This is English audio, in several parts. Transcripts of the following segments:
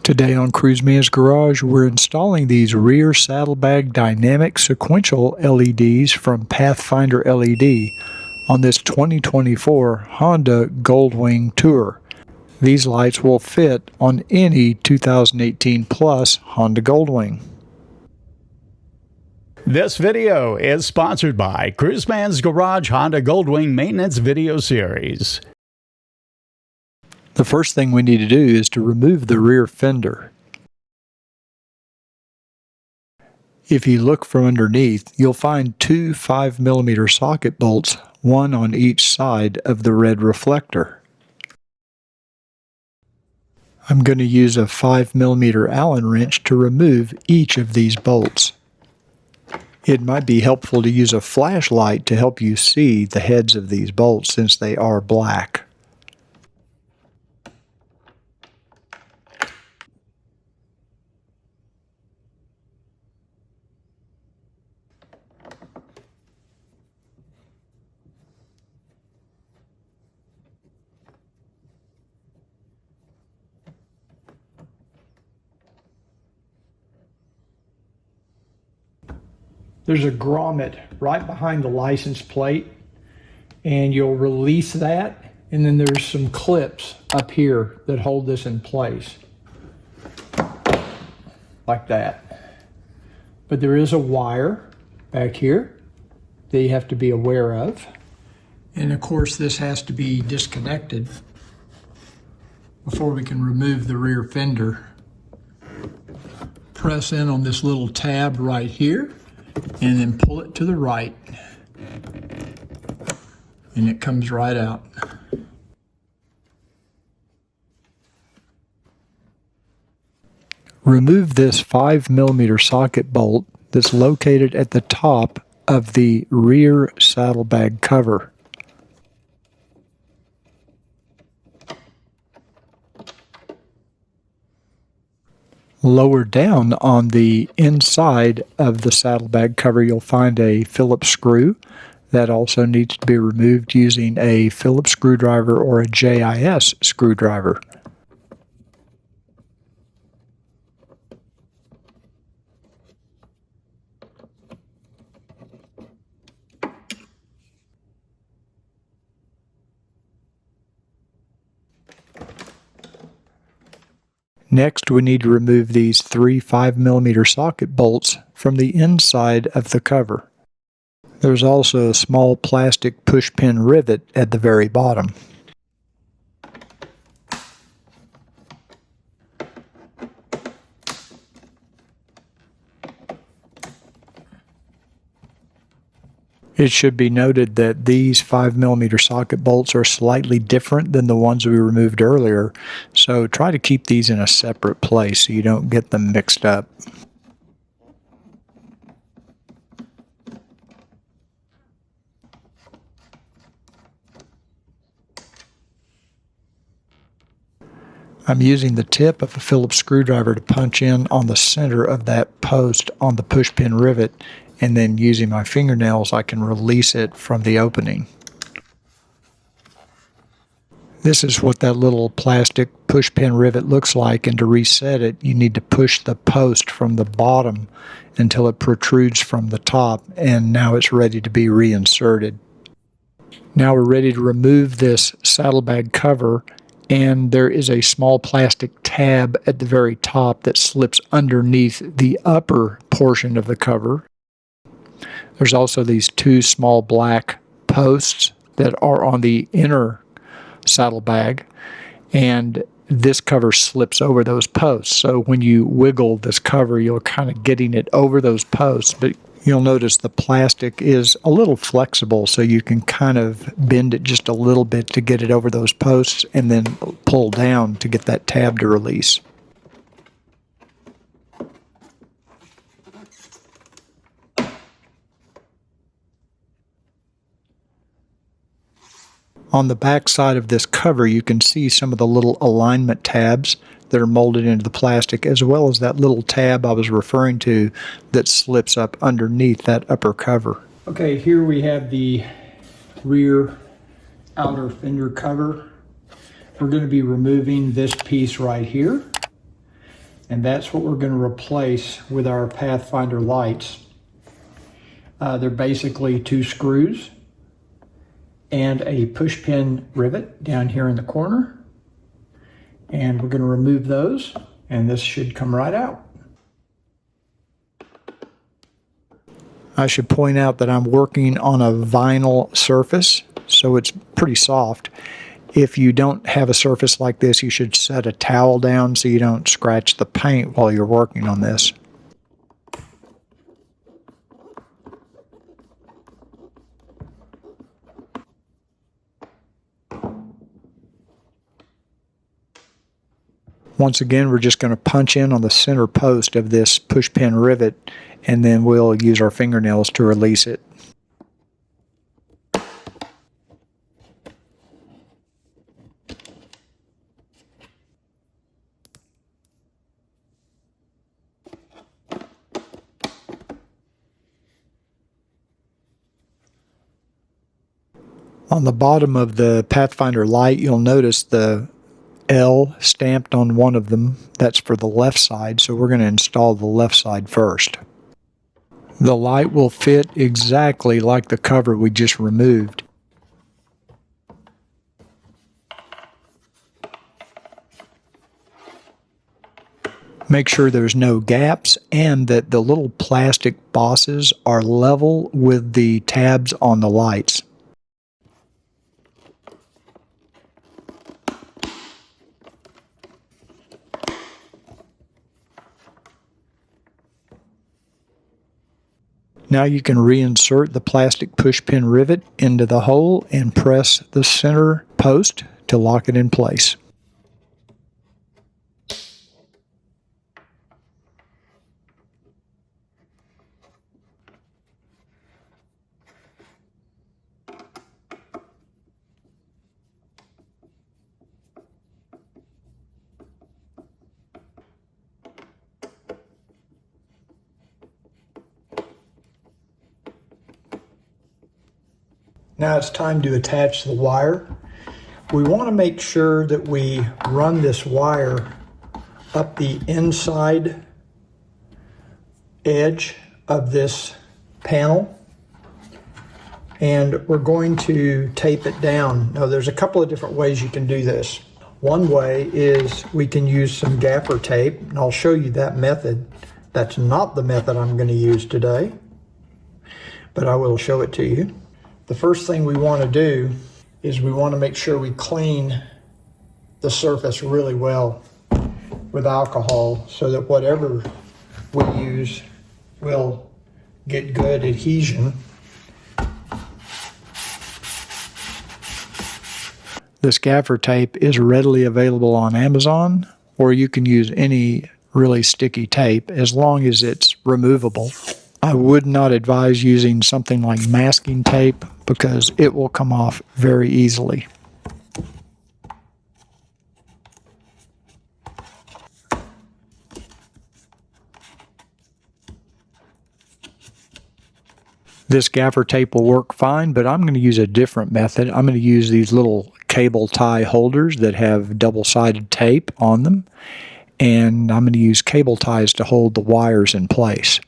Today on Cruiseman's Garage, we're installing these rear saddlebag dynamic sequential LEDs from PathfinderLED on this 2024 Honda Goldwing Tour. These lights will fit on any 2018 plus Honda Goldwing. This video is sponsored by Cruiseman's Garage Honda Goldwing Maintenance Video Series. The first thing we need to do is to remove the rear fender. If you look from underneath, you'll find two 5mm socket bolts, one on each side of the red reflector. I'm going to use a 5mm Allen wrench to remove each of these bolts. It might be helpful to use a flashlight to help you see the heads of these bolts since they are black. There's a grommet right behind the license plate, and you'll release that, and then there's some clips up here that hold this in place, like that. But there is a wire back here that you have to be aware of. And of course, this has to be disconnected before we can remove the rear fender. Press in on this little tab right here, and then pull it to the right, and it comes right out. Remove this 5mm socket bolt that's located at the top of the rear saddlebag cover. Lower down on the inside of the saddlebag cover, you'll find a Phillips screw that also needs to be removed using a Phillips screwdriver or a JIS screwdriver. Next, we need to remove these three 5mm socket bolts from the inside of the cover. There's also a small plastic push-pin rivet at the very bottom. It should be noted that these 5mm socket bolts are slightly different than the ones we removed earlier, so try to keep these in a separate place so you don't get them mixed up. I'm using the tip of a Phillips screwdriver to punch in on the center of that post on the push-pin rivet, and then using my fingernails I can release it from the opening. This is what that little plastic push-pin rivet looks like, and to reset it you need to push the post from the bottom until it protrudes from the top, and now it's ready to be reinserted. Now we're ready to remove this saddlebag cover, and there is a small plastic tab at the very top that slips underneath the upper portion of the cover. There's also these two small black posts that are on the inner saddlebag, and this cover slips over those posts. So when you wiggle this cover, you're kind of getting it over those posts, but you'll notice the plastic is a little flexible, so you can kind of bend it just a little bit to get it over those posts and then pull down to get that tab to release. On the back side of this cover, you can see some of the little alignment tabs that are molded into the plastic, as well as that little tab I was referring to that slips up underneath that upper cover. Okay, here we have the rear outer fender cover. We're going to be removing this piece right here. And that's what we're going to replace with our Pathfinder lights. They're basically 2 screws and a push pin rivet down here in the corner. And we're going to remove those, and this should come right out. I should point out that I'm working on a vinyl surface, so it's pretty soft. If you don't have a surface like this, you should set a towel down so you don't scratch the paint while you're working on this. Once again, we're just going to punch in on the center post of this push pin rivet, and then we'll use our fingernails to release it. On the bottom of the Pathfinder light, you'll notice the L stamped on one of them. That's for the left side, so we're going to install the left side first. The light will fit exactly like the cover we just removed. Make sure there's no gaps and that the little plastic bosses are level with the tabs on the lights. Now you can reinsert the plastic push pin rivet into the hole and press the center post to lock it in place. Now it's time to attach the wire. We want to make sure that we run this wire up the inside edge of this panel, and we're going to tape it down. Now there's a couple of different ways you can do this. One way is we can use some gaffer tape, and I'll show you that method. That's not the method I'm going to use today, but I will show it to you. The first thing we want to do is we want to make sure we clean the surface really well with alcohol so that whatever we use will get good adhesion. This gaffer tape is readily available on Amazon, or you can use any really sticky tape as long as it's removable. I would not advise using something like masking tape because it will come off very easily. This gaffer tape will work fine, but I'm going to use a different method. I'm going to use these little cable tie holders that have double-sided tape on them, and I'm going to use cable ties to hold the wires in place.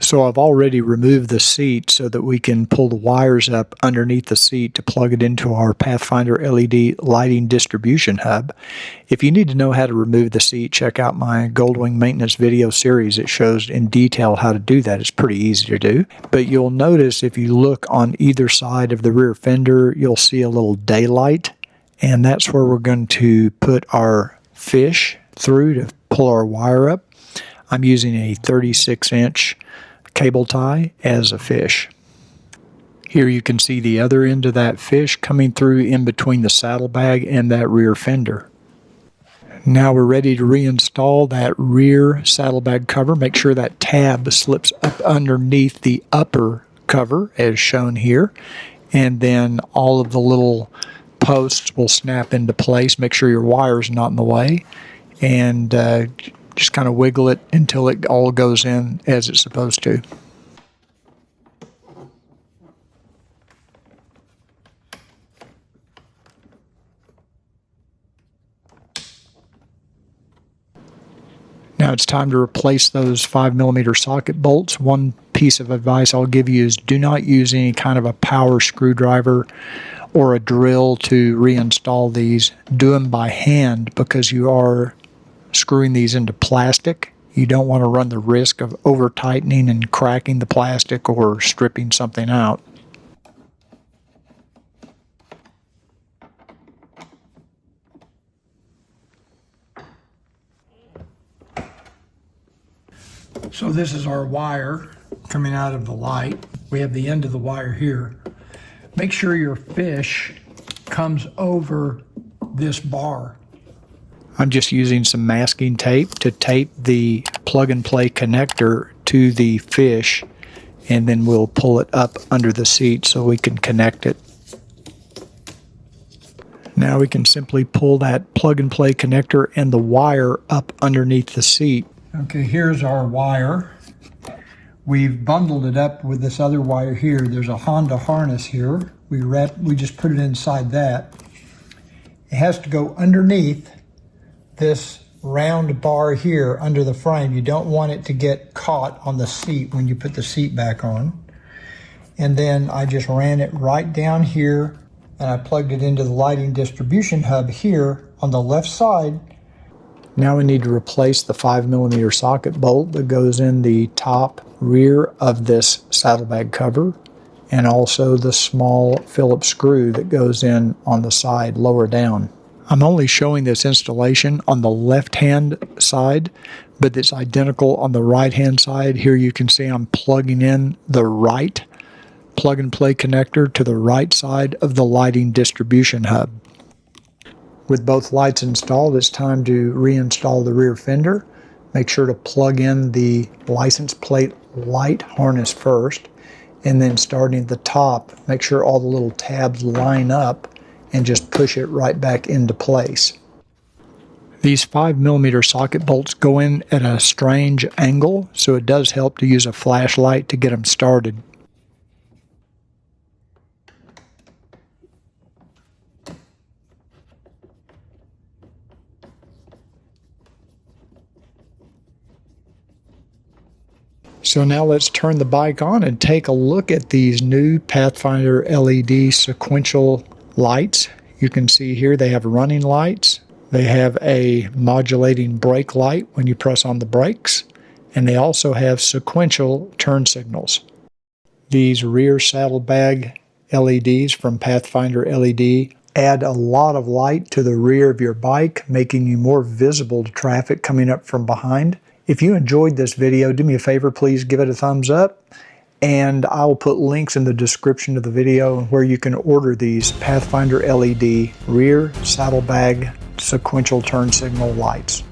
So I've already removed the seat so that we can pull the wires up underneath the seat to plug it into our Pathfinder LED lighting distribution hub. If you need to know how to remove the seat, check out my Goldwing maintenance video series. It shows in detail how to do that. It's pretty easy to do. But you'll notice if you look on either side of the rear fender, you'll see a little daylight, and that's where we're going to put our fish through to pull our wire up. I'm using a 36-inch cable tie as a fish. Here you can see the other end of that fish coming through in between the saddlebag and that rear fender. Now we're ready to reinstall that rear saddlebag cover. Make sure that tab slips up underneath the upper cover as shown here, and then all of the little posts will snap into place. Make sure your wire's not in the way, and just kind of wiggle it until it all goes in as it's supposed to. Now it's time to replace those 5mm socket bolts. One piece of advice I'll give you is do not use any kind of a power screwdriver or a drill to reinstall these. Do them by hand because you are screwing these into plastic. You don't want to run the risk of over tightening and cracking the plastic or stripping something out. So this is our wire coming out of the light. We have the end of the wire here. Make sure your fish comes over this bar. I'm just using some masking tape to tape the plug-and-play connector to the fish, and then we'll pull it up under the seat so we can connect it. Now we can simply pull that plug-and-play connector and the wire up underneath the seat. Okay, here's our wire. We've bundled it up with this other wire here. There's a Honda harness here. We just put it inside that. It has to go underneath this round bar here under the frame. You don't want it to get caught on the seat when you put the seat back on. And then I just ran it right down here, and I plugged it into the lighting distribution hub here on the left side. Now we need to replace the 5mm socket bolt that goes in the top rear of this saddlebag cover, and also the small Phillips screw that goes in on the side lower down. I'm only showing this installation on the left-hand side, but it's identical on the right-hand side. Here you can see I'm plugging in the right plug-and-play connector to the right side of the lighting distribution hub. With both lights installed, it's time to reinstall the rear fender. Make sure to plug in the license plate light harness first, and then starting at the top, make sure all the little tabs line up and just push it right back into place. These 5mm socket bolts go in at a strange angle, so it does help to use a flashlight to get them started. So now let's turn the bike on and take a look at these new Pathfinder LED sequential lights. You can see here they have running lights. They have a modulating brake light when you press on the brakes, and they also have sequential turn signals. These rear saddlebag LEDs from Pathfinder LED add a lot of light to the rear of your bike, making you more visible to traffic coming up from behind. If you enjoyed this video, do me a favor, please give it a thumbs up, and I will put links in the description of the video where you can order these Pathfinder LED rear saddlebag sequential turn signal lights.